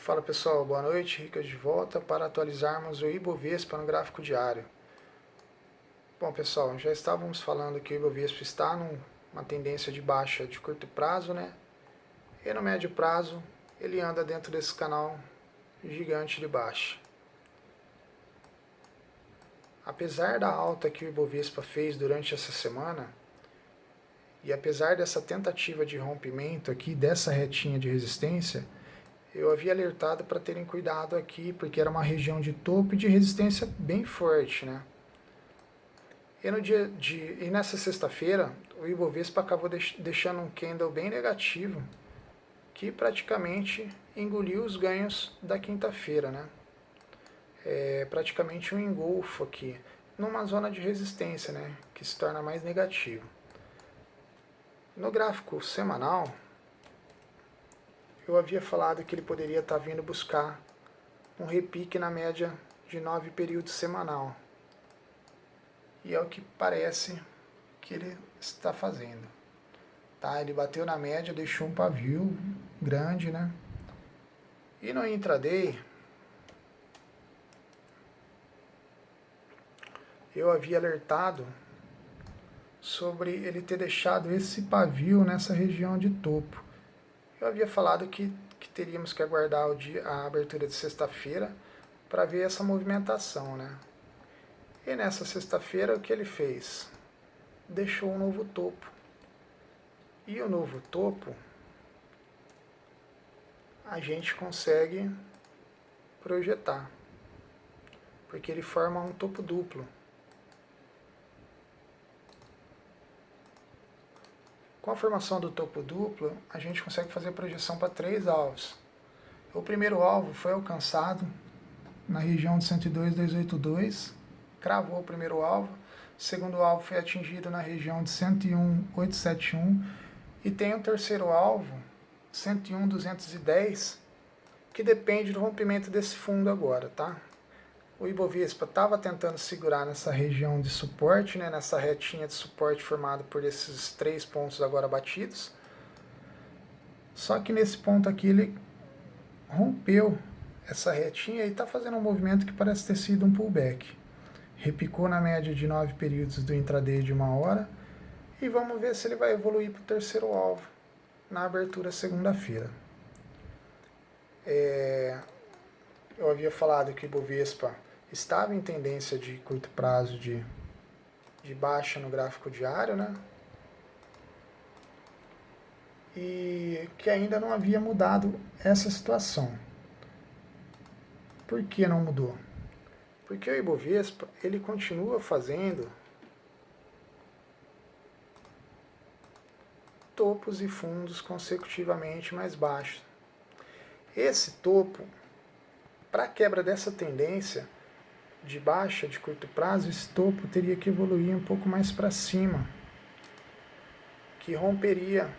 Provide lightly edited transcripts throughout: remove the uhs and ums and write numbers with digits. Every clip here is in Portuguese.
Fala pessoal, boa noite, Ricas de volta para atualizarmos o Ibovespa no gráfico diário. Bom pessoal, já estávamos falando que o Ibovespa está numa tendência de baixa de curto prazo, né? E no médio prazo ele anda dentro desse canal gigante de baixa. Apesar da alta que o Ibovespa fez durante essa semana, e apesar dessa tentativa de rompimento aqui dessa retinha de resistência, eu havia alertado para terem cuidado aqui, porque era uma região de topo e de resistência bem forte, né? E nessa sexta-feira, o Ibovespa acabou deixando um candle bem negativo, que praticamente engoliu os ganhos da quinta-feira, né? É praticamente um engolfo aqui, numa zona de resistência, né? Que se torna mais negativo. No gráfico semanal, eu havia falado que ele poderia estar vindo buscar um repique na média de 9 períodos semanal. E é o que parece que ele está fazendo. Tá? Ele bateu na média, deixou um pavio grande, né? E no intraday, eu havia alertado sobre ele ter deixado esse pavio nessa região de topo. Eu havia falado que teríamos que aguardar a abertura de sexta-feira para ver essa movimentação, né? E nessa sexta-feira o que ele fez? Deixou um novo topo. E o novo topo a gente consegue projetar, porque ele forma um topo duplo. Com a formação do topo duplo, a gente consegue fazer projeção para 3 alvos. O primeiro alvo foi alcançado na região de 102,282, cravou o primeiro alvo. O segundo alvo foi atingido na região de 101,871 e tem o terceiro alvo, 101,210, que depende do rompimento desse fundo agora, tá? O Ibovespa estava tentando segurar nessa região de suporte, né, nessa retinha de suporte formada por esses 3 pontos agora batidos. Só que nesse ponto aqui ele rompeu essa retinha e está fazendo um movimento que parece ter sido um pullback. Repicou na média de 9 períodos do intraday de 1 hora e vamos ver se ele vai evoluir para o terceiro alvo na abertura segunda-feira. Eu havia falado que o Ibovespa estava em tendência de curto prazo de baixa no gráfico diário, né? E que ainda não havia mudado essa situação. Por que não mudou? Porque o Ibovespa, ele continua fazendo topos e fundos consecutivamente mais baixos. Esse topo, para a quebra dessa tendência de baixa de curto prazo, esse topo teria que evoluir um pouco mais para cima, que romperia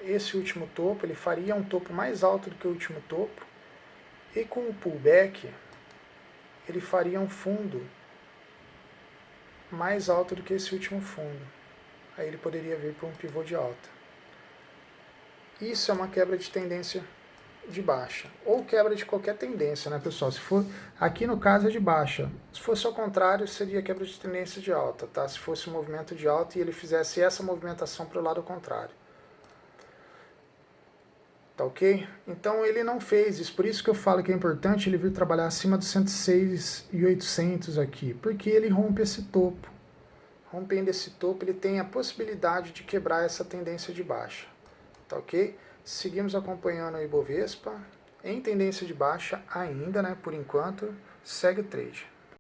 esse último topo, ele faria um topo mais alto do que o último topo, e com o pullback, ele faria um fundo mais alto do que esse último fundo. Aí ele poderia vir para um pivô de alta. Isso é uma quebra de tendência de baixa, ou quebra de qualquer tendência, né, pessoal? Se for, aqui no caso é de baixa. Se fosse ao contrário, seria quebra de tendência de alta, tá? Se fosse um movimento de alta e ele fizesse essa movimentação para o lado contrário. Tá ok? Então ele não fez isso, por isso que eu falo que é importante ele vir trabalhar acima dos 106.800 aqui, porque ele rompe esse topo. Rompendo esse topo, ele tem a possibilidade de quebrar essa tendência de baixa. Tá ok? Seguimos acompanhando o Ibovespa em tendência de baixa ainda, né? Por enquanto, segue o trade.